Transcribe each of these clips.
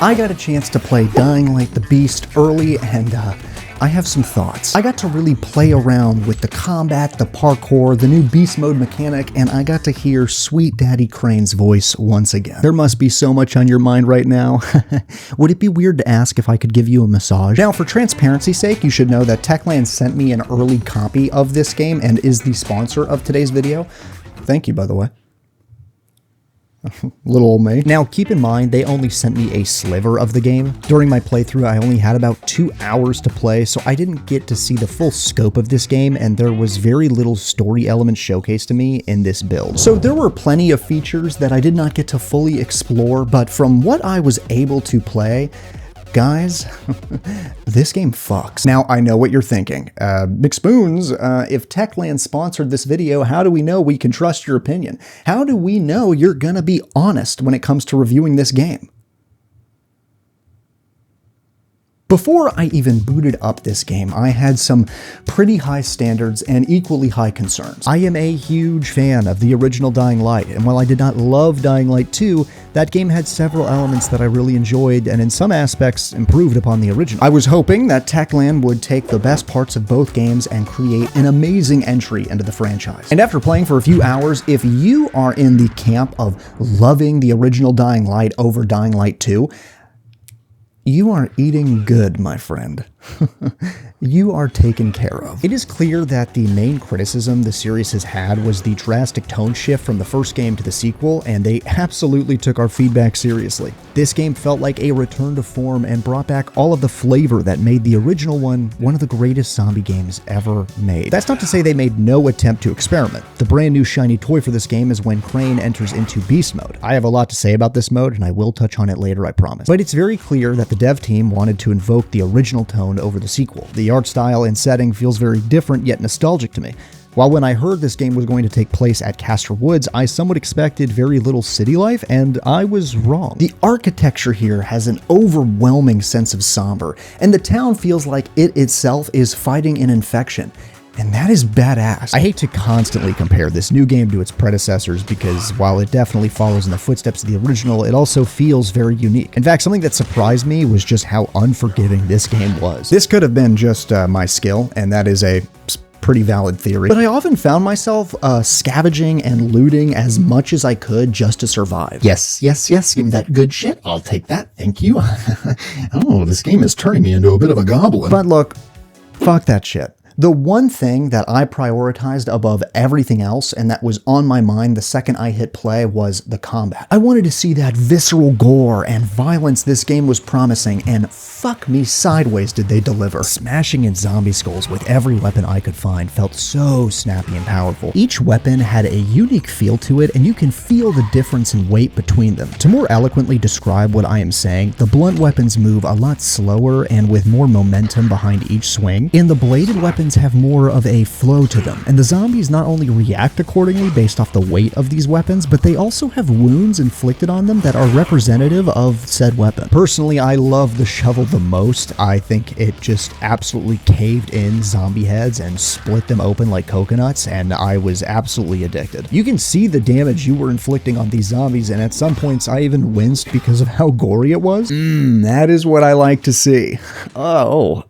I got a chance to play Dying Light the Beast early, and I have some thoughts. I got to really play around with the combat, the parkour, the new beast mode mechanic, and I got to hear Sweet Daddy Crane's voice once again. There must be so much on your mind right now. Would it be weird to ask if I could give you a massage? Now, for transparency's sake, you should know that Techland sent me an early copy of this game and is the sponsor of today's video. Thank you, by the way. Little old me. Now, keep in mind, they only sent me a sliver of the game. During my playthrough, I only had about 2 hours to play, so I didn't get to see the full scope of this game, and there was very little story elements showcased to me in this build. So there were plenty of features that I did not get to fully explore, but from what I was able to play, guys, this game fucks. Now, I know what you're thinking. McSpoons, if Techland sponsored this video, how do we know we can trust your opinion? How do we know you're gonna be honest when it comes to reviewing this game? Before I even booted up this game, I had some pretty high standards and equally high concerns. I am a huge fan of the original Dying Light, and while I did not love Dying Light 2, that game had several elements that I really enjoyed and in some aspects improved upon the original. I was hoping that Techland would take the best parts of both games and create an amazing entry into the franchise. And after playing for a few hours, if you are in the camp of loving the original Dying Light over Dying Light 2, you are eating good, my friend. You are taken care of. It is clear that the main criticism the series has had was the drastic tone shift from the first game to the sequel, and they absolutely took our feedback seriously. This game felt like a return to form and brought back all of the flavor that made the original one of the greatest zombie games ever made. That's not to say they made no attempt to experiment. The brand new shiny toy for this game is when Crane enters into beast mode. I have a lot to say about this mode, and I will touch on it later, I promise. But it's very clear that the dev team wanted to invoke the original tone over the sequel. The art style and setting feels very different yet nostalgic to me. While when I heard this game was going to take place at Castor Woods, I somewhat expected very little city life, and I was wrong. The architecture here has an overwhelming sense of somber, and the town feels like it itself is fighting an infection. And that is badass. I hate to constantly compare this new game to its predecessors because while it definitely follows in the footsteps of the original, it also feels very unique. In fact, something that surprised me was just how unforgiving this game was. This could have been just my skill, and that is a pretty valid theory, but I often found myself scavenging and looting as much as I could just to survive. Yes, give me that good shit. I'll take that, thank you. Oh, this game is turning me into a bit of a goblin. But look, fuck that shit. The one thing that I prioritized above everything else and that was on my mind the second I hit play was the combat. I wanted to see that visceral gore and violence this game was promising, and fuck me sideways did they deliver. Smashing in zombie skulls with every weapon I could find felt so snappy and powerful. Each weapon had a unique feel to it, and you can feel the difference in weight between them. To more eloquently describe what I am saying, the blunt weapons move a lot slower and with more momentum behind each swing, and the bladed weapons have more of a flow to them, and the zombies not only react accordingly based off the weight of these weapons, but they also have wounds inflicted on them that are representative of said weapon. Personally, I love the shovel the most. I think it just absolutely caved in zombie heads and split them open like coconuts, and I was absolutely addicted. You can see the damage you were inflicting on these zombies, and at some points I even winced because of how gory it was. That is what I like to see. Oh,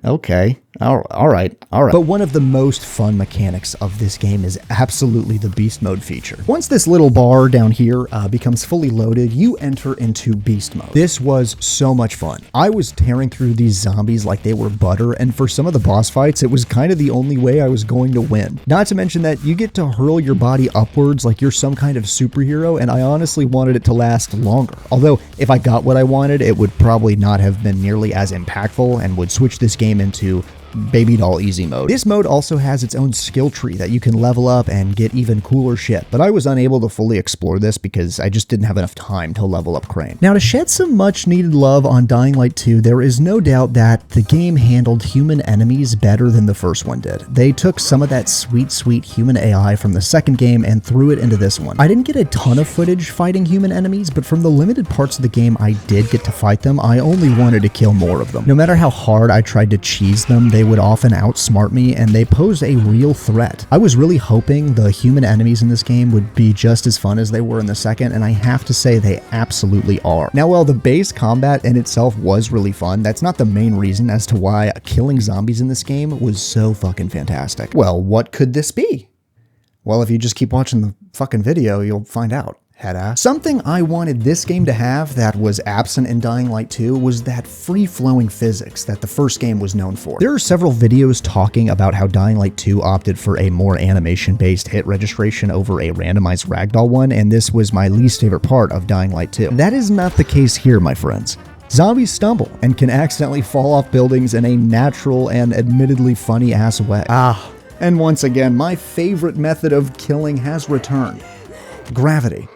okay. All right. But one of the most fun mechanics of this game is absolutely the beast mode feature. Once this little bar down here becomes fully loaded, you enter into beast mode. This was so much fun. I was tearing through these zombies like they were butter, and for some of the boss fights, it was kind of the only way I was going to win. Not to mention that you get to hurl your body upwards like you're some kind of superhero, and I honestly wanted it to last longer. Although, if I got what I wanted, it would probably not have been nearly as impactful and would switch this game into baby doll easy mode. This mode also has its own skill tree that you can level up and get even cooler shit, but I was unable to fully explore this because I just didn't have enough time to level up Crane. Now, to shed some much needed love on Dying Light 2, there is no doubt that the game handled human enemies better than the first one did. They took some of that sweet human AI from the second game and threw it into this one. I didn't get a ton of footage fighting human enemies, but from the limited parts of the game I did get to fight them, I only wanted to kill more of them. No matter how hard I tried to cheese them, they would often outsmart me, and they pose a real threat. I was really hoping the human enemies in this game would be just as fun as they were in the second, and I have to say they absolutely are. Now, while the base combat in itself was really fun, that's not the main reason as to why killing zombies in this game was so fucking fantastic. Well, what could this be? Well, if you just keep watching the fucking video, you'll find out. Headass. Something I wanted this game to have that was absent in Dying Light 2 was that free-flowing physics that the first game was known for. There are several videos talking about how Dying Light 2 opted for a more animation-based hit registration over a randomized ragdoll one, and this was my least favorite part of Dying Light 2. That is not the case here, my friends. Zombies stumble and can accidentally fall off buildings in a natural and admittedly funny-ass way. And once again, my favorite method of killing has returned. Gravity.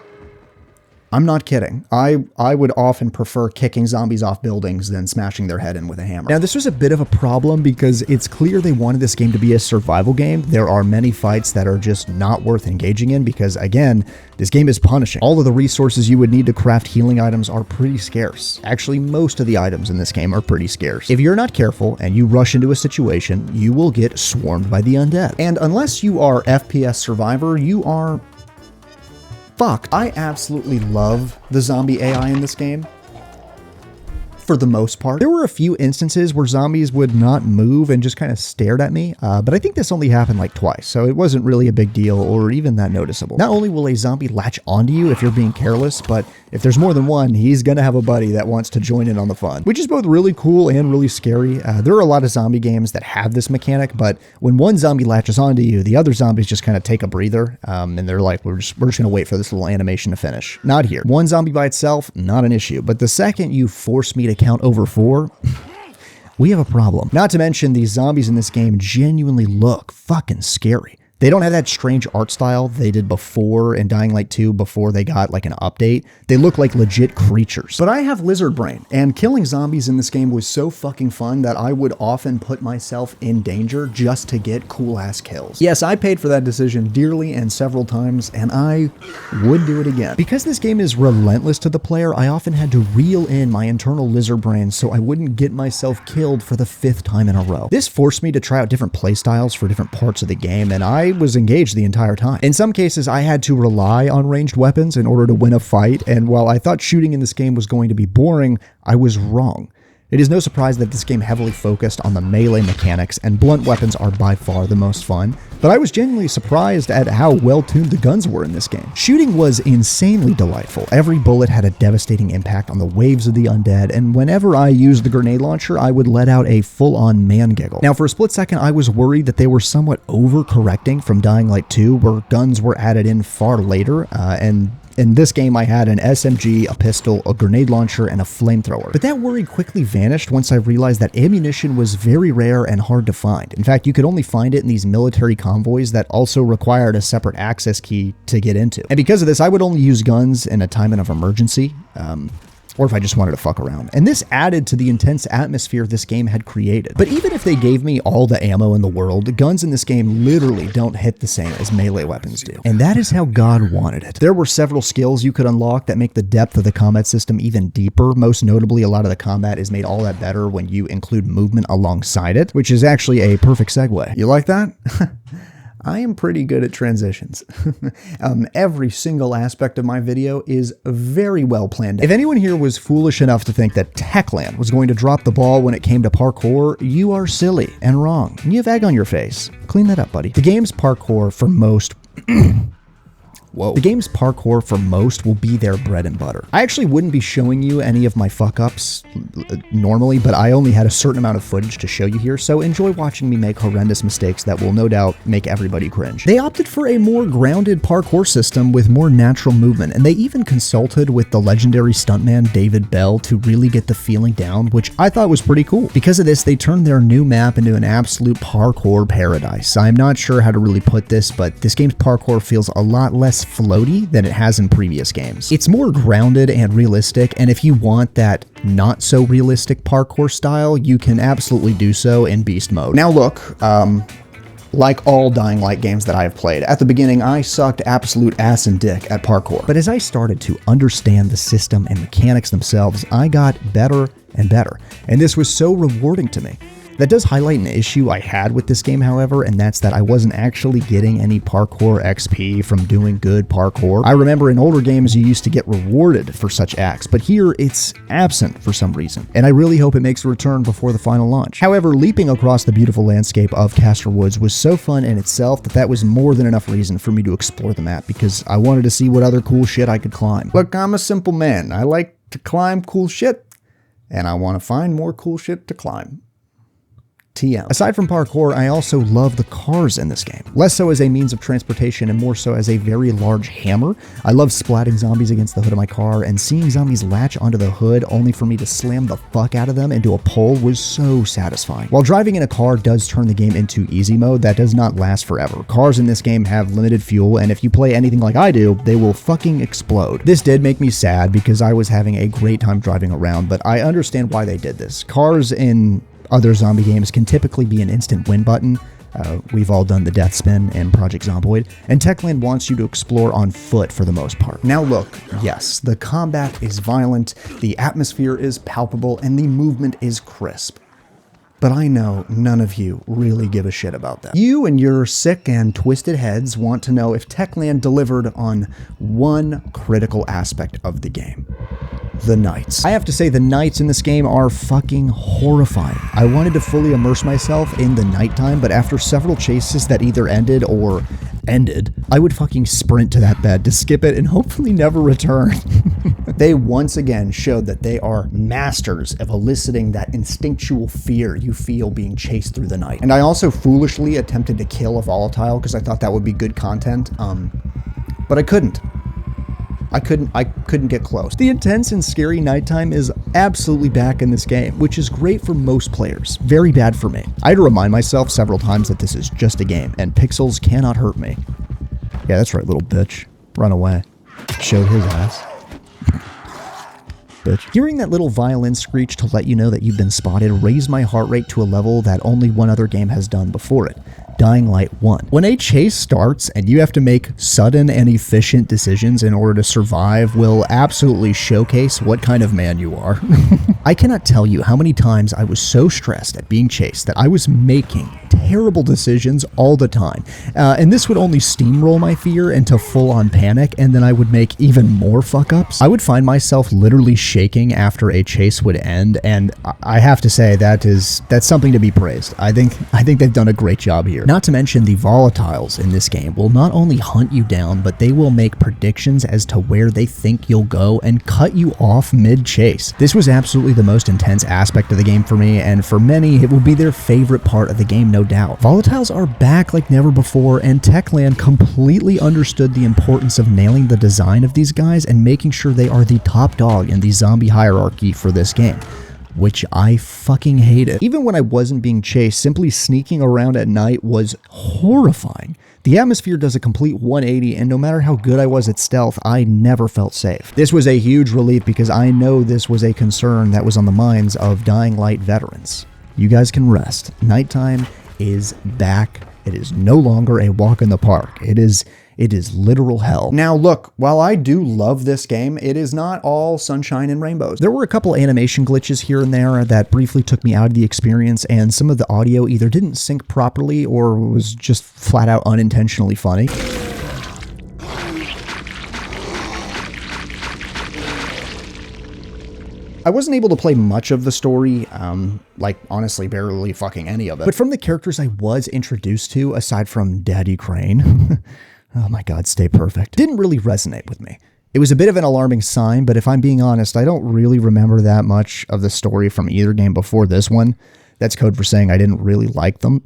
I'm not kidding. I would often prefer kicking zombies off buildings than smashing their head in with a hammer. Now, this was a bit of a problem because it's clear they wanted this game to be a survival game. There are many fights that are just not worth engaging in because, again, this game is punishing. All of the resources you would need to craft healing items are pretty scarce. Actually, most of the items in this game are pretty scarce. If you're not careful and you rush into a situation, you will get swarmed by the undead. And unless you are FPS Survivor, you are fucked. I absolutely love the zombie AI in this game. For the most part. There were a few instances where zombies would not move and just kind of stared at me, but I think this only happened like twice, so it wasn't really a big deal or even that noticeable. Not only will a zombie latch onto you if you're being careless, but if there's more than one, he's gonna have a buddy that wants to join in on the fun, which is both really cool and really scary. There are a lot of zombie games that have this mechanic, but when one zombie latches onto you, the other zombies just kind of take a breather, and they're like, we're just gonna wait for this little animation to finish. Not here. One zombie by itself, not an issue, but the second you force me to count over 4, we have a problem. Not to mention, these zombies in this game genuinely look fucking scary. They don't have that strange art style they did before in Dying Light 2 before they got like an update. They look like legit creatures. But I have lizard brain, and killing zombies in this game was so fucking fun that I would often put myself in danger just to get cool ass kills. Yes, I paid for that decision dearly and several times, and I would do it again. Because this game is relentless to the player, I often had to reel in my internal lizard brain so I wouldn't get myself killed for the 5th time in a row. This forced me to try out different playstyles for different parts of the game, and I was engaged the entire time. In some cases, I had to rely on ranged weapons in order to win a fight, and while I thought shooting in this game was going to be boring, I was wrong. It is no surprise that this game heavily focused on the melee mechanics, and blunt weapons are by far the most fun, but I was genuinely surprised at how well-tuned the guns were in this game. Shooting was insanely delightful. Every bullet had a devastating impact on the waves of the undead, and whenever I used the grenade launcher, I would let out a full-on man giggle. Now, for a split second, I was worried that they were somewhat overcorrecting from Dying Light 2, where guns were added in far later, and in this game, I had an SMG, a pistol, a grenade launcher, and a flamethrower. But that worry quickly vanished once I realized that ammunition was very rare and hard to find. In fact, you could only find it in these military convoys that also required a separate access key to get into. And because of this, I would only use guns in a time of emergency, or if I just wanted to fuck around. And this added to the intense atmosphere this game had created. But even if they gave me all the ammo in the world, the guns in this game literally don't hit the same as melee weapons do. And that is how God wanted it. There were several skills you could unlock that make the depth of the combat system even deeper. Most notably, a lot of the combat is made all that better when you include movement alongside it, which is actually a perfect segue. You like that? I am pretty good at transitions. Every single aspect of my video is very well planned. If anyone here was foolish enough to think that Techland was going to drop the ball when it came to parkour, you are silly and wrong. And you have egg on your face. Clean that up, buddy. The game's parkour for most... Whoa. The game's parkour for most will be their bread and butter. I actually wouldn't be showing you any of my fuck-ups normally, but I only had a certain amount of footage to show you here, so enjoy watching me make horrendous mistakes that will no doubt make everybody cringe. They opted for a more grounded parkour system with more natural movement, and they even consulted with the legendary stuntman David Bell to really get the feeling down, which I thought was pretty cool. Because of this, they turned their new map into an absolute parkour paradise. I'm not sure how to really put this, but this game's parkour feels a lot less floaty than it has in previous games. It's more grounded and realistic, and if you want that not so realistic parkour style, you can absolutely do so in beast mode. Now look, like all Dying Light games that I have played, at the beginning I sucked absolute ass and dick at parkour. But as I started to understand the system and mechanics themselves, I got better and better, and this was so rewarding to me. That does highlight an issue I had with this game, however, and that's that I wasn't actually getting any parkour XP from doing good parkour. I remember in older games you used to get rewarded for such acts, but here it's absent for some reason, and I really hope it makes a return before the final launch. However, leaping across the beautiful landscape of Castor Woods was so fun in itself that was more than enough reason for me to explore the map, because I wanted to see what other cool shit I could climb. Look, I'm a simple man. I like to climb cool shit, and I want to find more cool shit to climb. TM. Aside from parkour, I also love the cars in this game. Less so as a means of transportation and more so as a very large hammer. I love splatting zombies against the hood of my car, and seeing zombies latch onto the hood only for me to slam the fuck out of them into a pole was so satisfying. While driving in a car does turn the game into easy mode, that does not last forever. Cars in this game have limited fuel, and if you play anything like I do, they will fucking explode. This did make me sad because I was having a great time driving around, but I understand why they did this. Cars in other zombie games can typically be an instant win button. We've all done the death spin in Project Zomboid, and Techland wants you to explore on foot for the most part. Now look, yes, the combat is violent, the atmosphere is palpable, and the movement is crisp. But I know none of you really give a shit about that. You and your sick and twisted heads want to know if Techland delivered on one critical aspect of the game. The nights. I have to say the nights in this game are fucking horrifying. I wanted to fully immerse myself in the nighttime, but after several chases that either ended or ended, I would fucking sprint to that bed to skip it and hopefully never return. They once again showed that they are masters of eliciting that instinctual fear you feel being chased through the night. And I also foolishly attempted to kill a volatile because I thought that would be good content, but I couldn't. I couldn't get close. The intense and scary nighttime is absolutely back in this game, which is great for most players. Very bad for me. I had to remind myself several times that this is just a game, and pixels cannot hurt me. Yeah, that's right, little bitch. Run away. Showed his ass. Bitch. Hearing that little violin screech to let you know that you've been spotted raised my heart rate to a level that only one other game has done before it. Dying Light 1. When a chase starts and you have to make sudden and efficient decisions in order to survive will absolutely showcase what kind of man you are. I cannot tell you how many times I was so stressed at being chased that I was making terrible decisions all the time. And this would only steamroll my fear into full-on panic, and then I would make even more fuck-ups. I would find myself literally shaking after a chase would end, and I have to say that's something to be praised. I think they've done a great job here. Not to mention the volatiles in this game will not only hunt you down, but they will make predictions as to where they think you'll go and cut you off mid-chase. This was absolutely the most intense aspect of the game for me, and for many, it will be their favorite part of the game, no doubt. Volatiles are back like never before, and Techland completely understood the importance of nailing the design of these guys and making sure they are the top dog in the zombie hierarchy for this game, which I fucking hated. Even when I wasn't being chased, simply sneaking around at night was horrifying. The atmosphere does a complete 180, and no matter how good I was at stealth, I never felt safe. This was a huge relief because I know this was a concern that was on the minds of Dying Light veterans. You guys can rest. Nighttime is back. It is no longer a walk in the park. It is literal hell. Now look, while I do love this game, it is not all sunshine and rainbows. There were a couple animation glitches here and there that briefly took me out of the experience, and some of the audio either didn't sync properly or was just flat out unintentionally funny. I wasn't able to play much of the story, like honestly barely fucking any of it. But from the characters I was introduced to, aside from Daddy Crane, oh my god, stay perfect, didn't really resonate with me. It was a bit of an alarming sign, but if I'm being honest, I don't really remember that much of the story from either game before this one. That's code for saying I didn't really like them.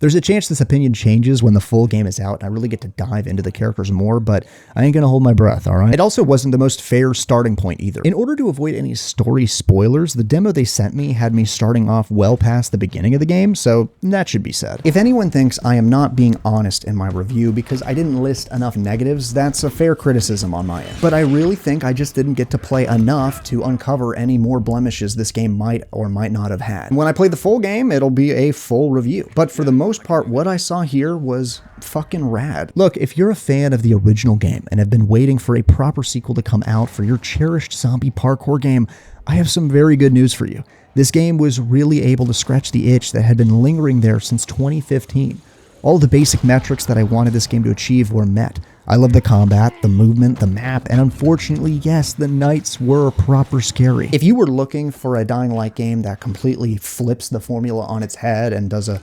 There's a chance this opinion changes when the full game is out and I really get to dive into the characters more, but I ain't gonna hold my breath, alright? It also wasn't the most fair starting point either. In order to avoid any story spoilers, the demo they sent me had me starting off well past the beginning of the game, so that should be said. If anyone thinks I am not being honest in my review because I didn't list enough negatives, that's a fair criticism on my end. But I really think I just didn't get to play enough to uncover any more blemishes this game might or might not have had. When I played the full game, it'll be a full review. But for the most part, what I saw here was fucking rad. Look, if you're a fan of the original game and have been waiting for a proper sequel to come out for your cherished zombie parkour game, I have some very good news for you. This game was really able to scratch the itch that had been lingering there since 2015. All the basic metrics that I wanted this game to achieve were met. I love the combat, the movement, the map, and unfortunately, yes, the nights were proper scary. If you were looking for a Dying Light game that completely flips the formula on its head and does a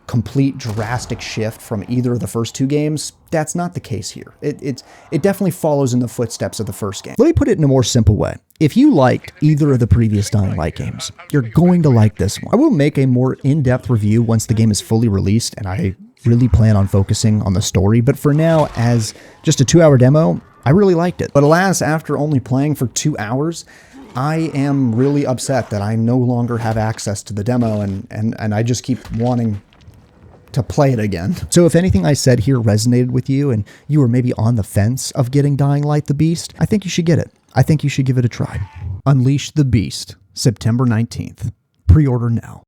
complete drastic shift from either of the first two games, that's not the case here. It definitely follows in the footsteps of the first game. Let me put it in a more simple way. If you liked either of the previous Dying Light games, you're going to like this one. I will make a more in-depth review once the game is fully released, and I really plan on focusing on the story, but for now, as just a 2-hour demo, I really liked it. But alas, after only playing for 2 hours, I am really upset that I no longer have access to the demo, and I just keep wanting to play it again. So if anything I said here resonated with you and you were maybe on the fence of getting Dying Light the Beast, I think you should get it. I think you should give it a try. Unleash the Beast, September 19th. Pre-order now.